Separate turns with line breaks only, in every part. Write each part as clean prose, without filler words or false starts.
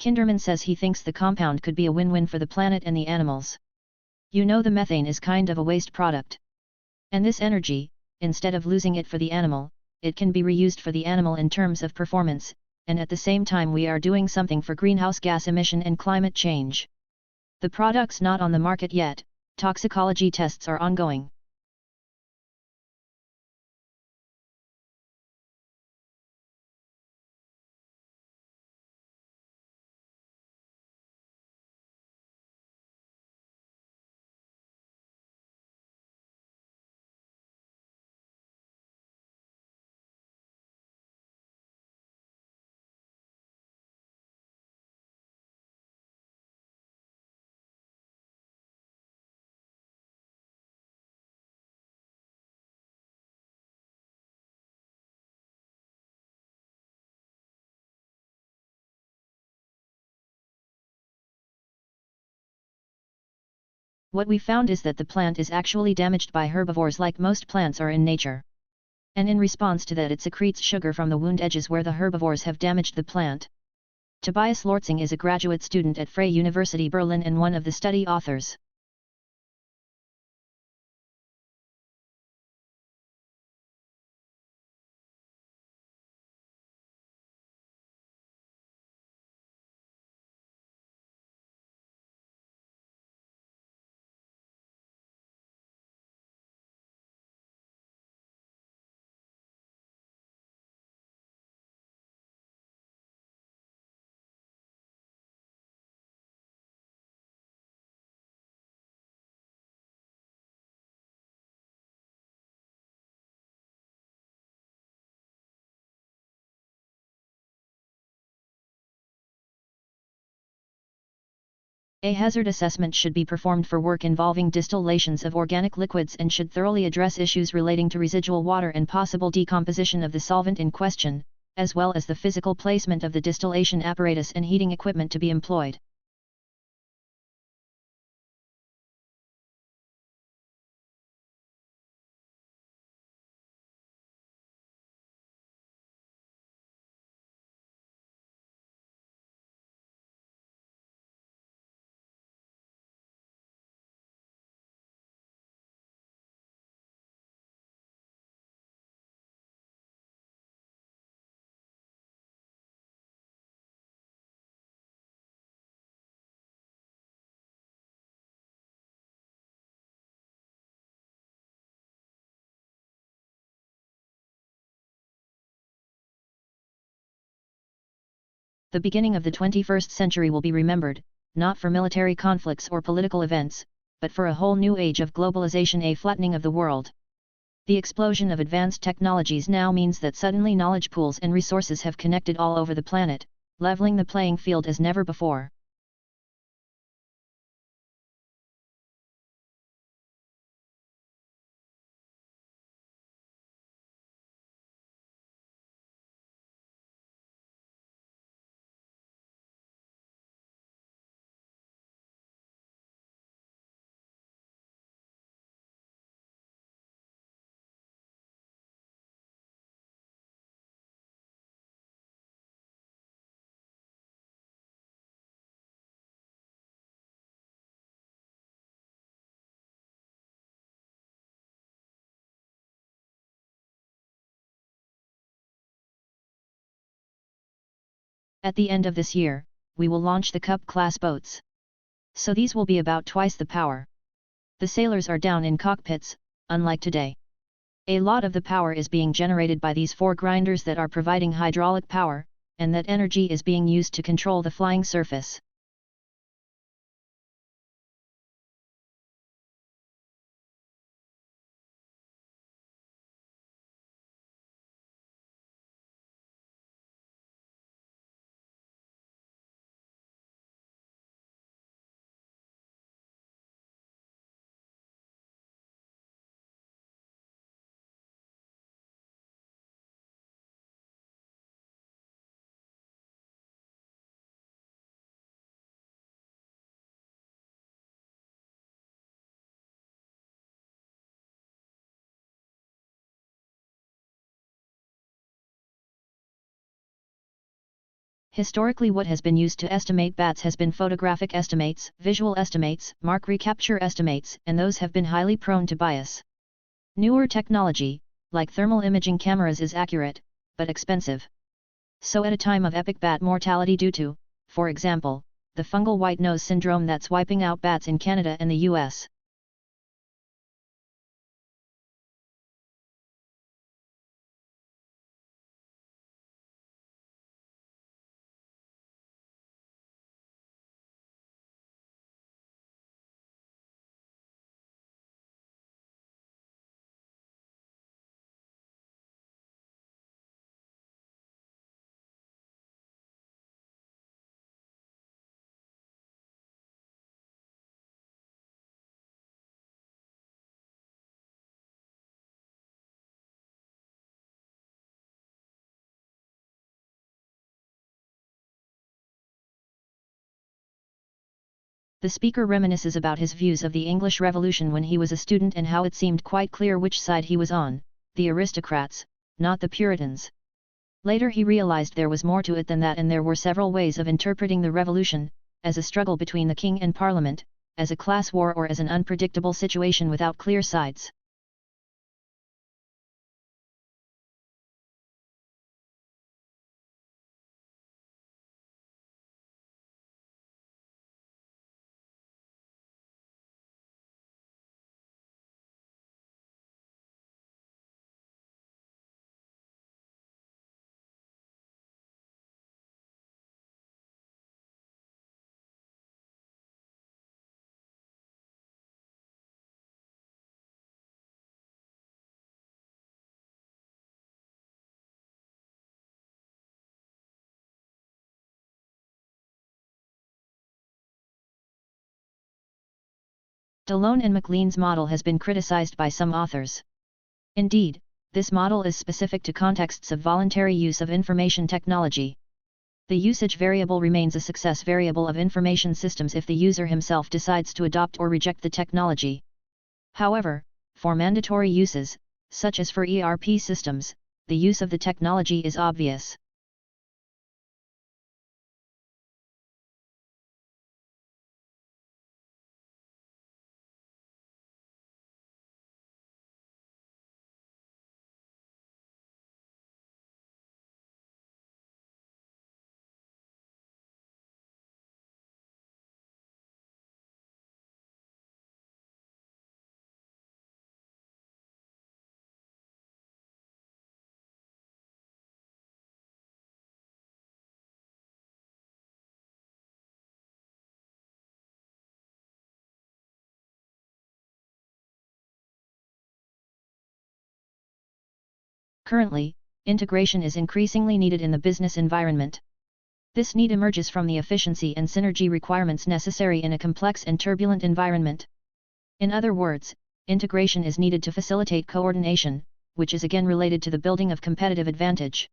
Kinderman says he thinks the compound could be a win-win for the planet and the animals. You know, the methane is kind of a waste product. And this energy, instead of losing it for the animal, it can be reused for the animal in terms of performance, and at the same time we are doing something for greenhouse gas emission and climate change. The product's not on the market yet, toxicology tests are ongoing. What we found is that the plant is actually damaged by herbivores like most plants are in nature. And in response to that, it secretes sugar from the wound edges where the herbivores have damaged the plant. Tobias Lortzing is a graduate student at Freie University Berlin and one of the study authors. A hazard assessment should be performed for work involving distillations of organic liquids and should thoroughly address issues relating to residual water and possible decomposition of the solvent in question, as well as the physical placement of the distillation apparatus and heating equipment to be employed. The beginning of the 21st century will be remembered, not for military conflicts or political events, but for a whole new age of globalization, a flattening of the world. The explosion of advanced technologies now means that suddenly knowledge pools and resources have connected all over the planet, leveling the playing field as never before. At the end of this year, we will launch the Cup-class boats. So these will be about twice the power. The sailors are down in cockpits, unlike today. A lot of the power is being generated by these 4 grinders that are providing hydraulic power, and that energy is being used to control the flying surface. Historically, what has been used to estimate bats has been photographic estimates, visual estimates, mark recapture estimates, and those have been highly prone to bias. Newer technology, like thermal imaging cameras, is accurate, but expensive. So at a time of epic bat mortality due to, for example, the fungal white nose syndrome that's wiping out bats in Canada and the US. The speaker reminisces about his views of the English Revolution when he was a student and how it seemed quite clear which side he was on, the aristocrats, not the Puritans. Later he realized there was more to it than that, and there were several ways of interpreting the revolution, as a struggle between the king and parliament, as a class war, or as an unpredictable situation without clear sides. Delone and MacLean's model has been criticized by some authors. Indeed, this model is specific to contexts of voluntary use of information technology. The usage variable remains a success variable of information systems if the user himself decides to adopt or reject the technology. However, for mandatory uses, such as for ERP systems, the use of the technology is obvious. Currently, integration is increasingly needed in the business environment. This need emerges from the efficiency and synergy requirements necessary in a complex and turbulent environment. In other words, integration is needed to facilitate coordination, which is again related to the building of competitive advantage.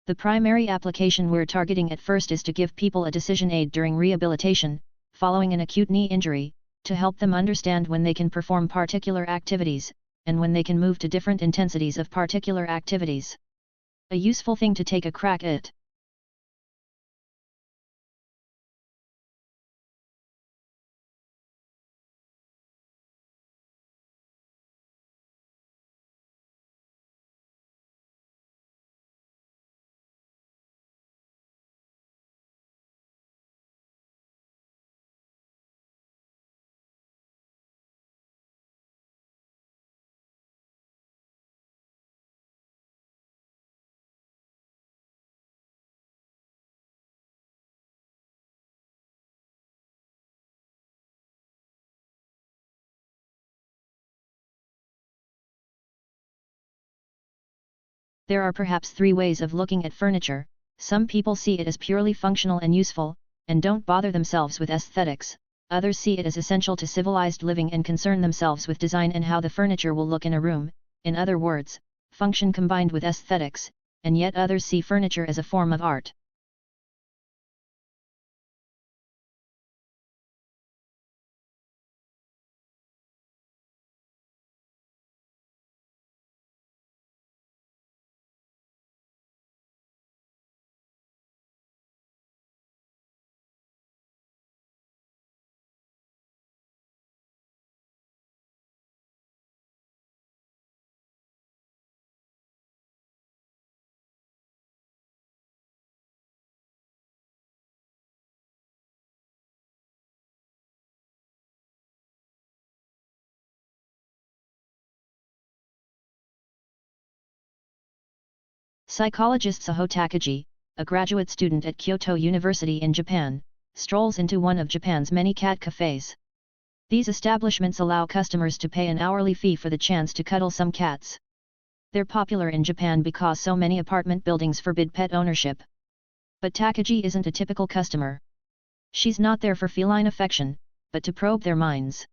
The primary application we're targeting at first is to give people a decision aid during rehabilitation, following an acute knee injury, to help them understand when they can perform particular activities, and when they can move to different intensities of particular activities. A useful thing to take a crack at. There are perhaps three ways of looking at furniture. Some people see it as purely functional and useful, and don't bother themselves with aesthetics. Others see it as essential to civilized living and concern themselves with design and how the furniture will look in a room, in other words, function combined with aesthetics, and yet others see furniture as a form of art. Psychologist Saho Takagi, a graduate student at Kyoto University in Japan, strolls into one of Japan's many cat cafes. These establishments allow customers to pay an hourly fee for the chance to cuddle some cats. They're popular in Japan because so many apartment buildings forbid pet ownership. But Takagi isn't a typical customer. She's not there for feline affection, but to probe their minds.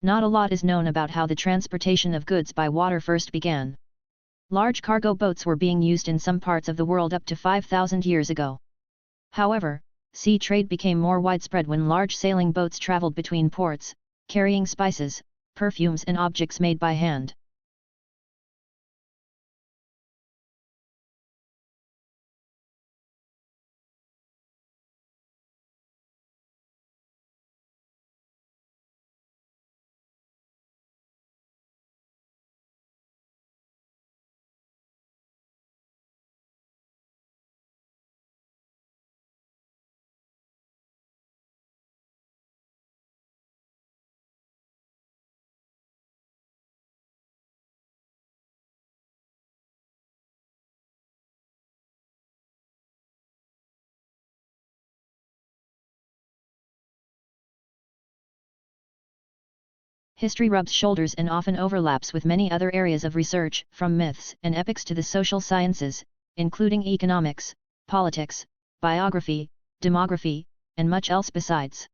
Not a lot is known about how the transportation of goods by water first began. Large cargo boats were being used in some parts of the world up to 5,000 years ago. However, sea trade became more widespread when large sailing boats traveled between ports, carrying spices, perfumes and objects made by hand. History rubs shoulders and often overlaps with many other areas of research, from myths and epics to the social sciences, including economics, politics, biography, demography, and much else besides.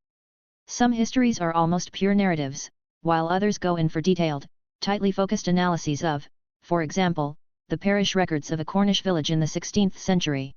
Some histories are almost pure narratives, while others go in for detailed, tightly focused analyses of, for example, the parish records of a Cornish village in the 16th century.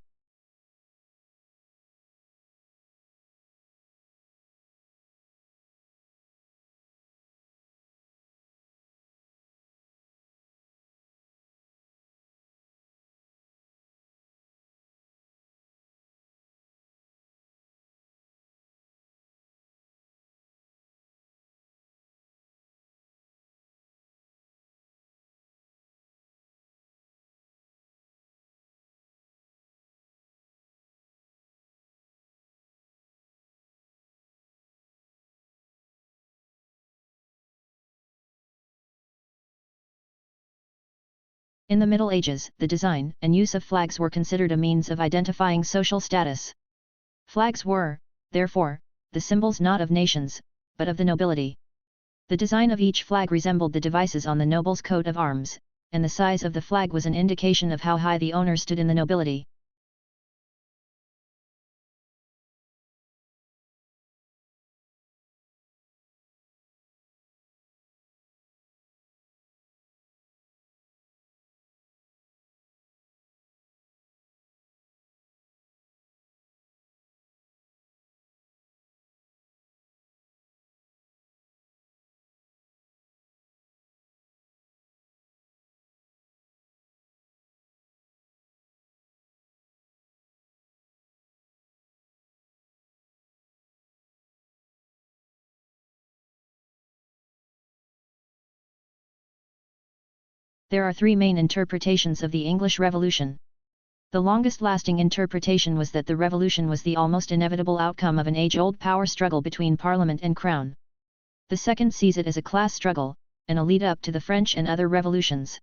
In the Middle Ages, the design and use of flags were considered a means of identifying social status. Flags were, therefore, the symbols not of nations, but of the nobility. The design of each flag resembled the devices on the noble's coat of arms, and the size of the flag was an indication of how high the owner stood in the nobility. There are three main interpretations of the English Revolution. The longest-lasting interpretation was that the revolution was the almost inevitable outcome of an age-old power struggle between Parliament and Crown. The second sees it as a class struggle, and a lead-up to the French and other revolutions.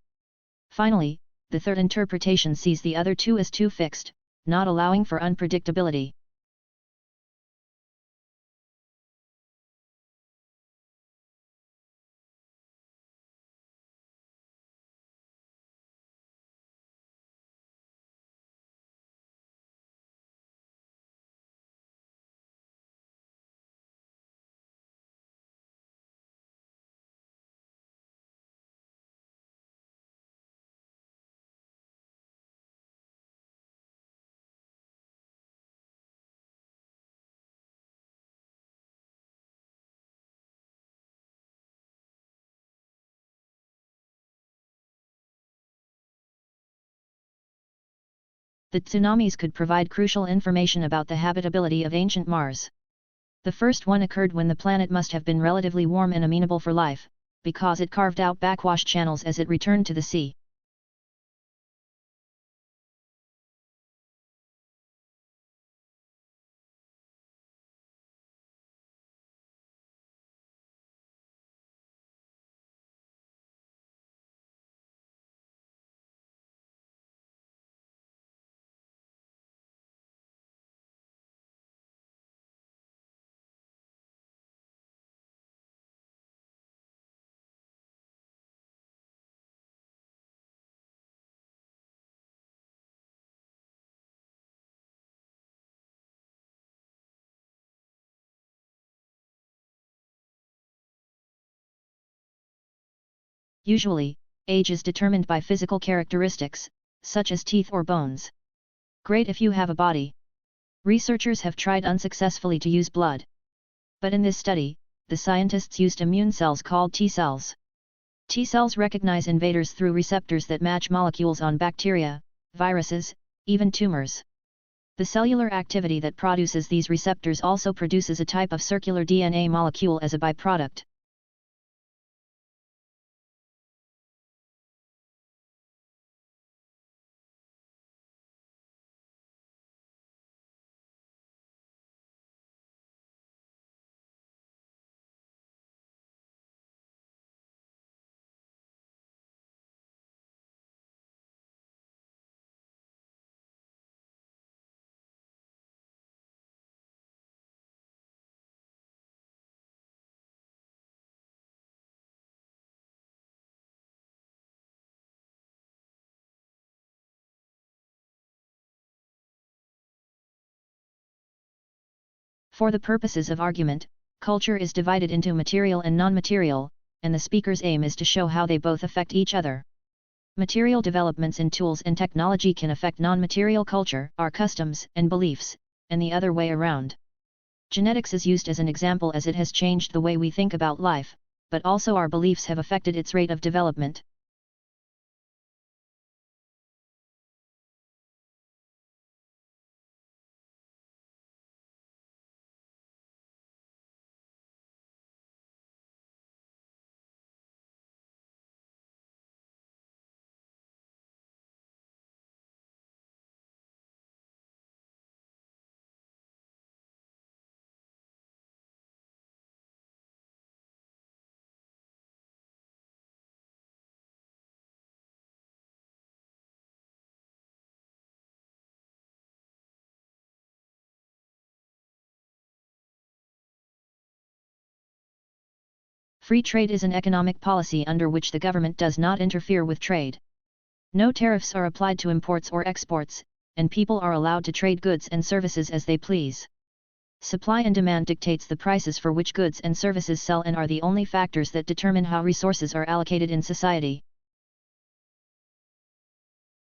Finally, the third interpretation sees the other two as too fixed, not allowing for unpredictability. The tsunamis could provide crucial information about the habitability of ancient Mars. The first one occurred when the planet must have been relatively warm and amenable for life, because it carved out backwash channels as it returned to the sea. Usually, age is determined by physical characteristics, such as teeth or bones. Great if you have a body. Researchers have tried unsuccessfully to use blood. But in this study, the scientists used immune cells called T cells. T cells recognize invaders through receptors that match molecules on bacteria, viruses, even tumors. The cellular activity that produces these receptors also produces a type of circular DNA molecule as a byproduct. For the purposes of argument, culture is divided into material and non-material, and the speaker's aim is to show how they both affect each other. Material developments in tools and technology can affect non-material culture, our customs and beliefs, and the other way around. Genetics is used as an example as it has changed the way we think about life, but also our beliefs have affected its rate of development. Free trade is an economic policy under which the government does not interfere with trade. No tariffs are applied to imports or exports, and people are allowed to trade goods and services as they please. Supply and demand dictates the prices for which goods and services sell and are the only factors that determine how resources are allocated in society.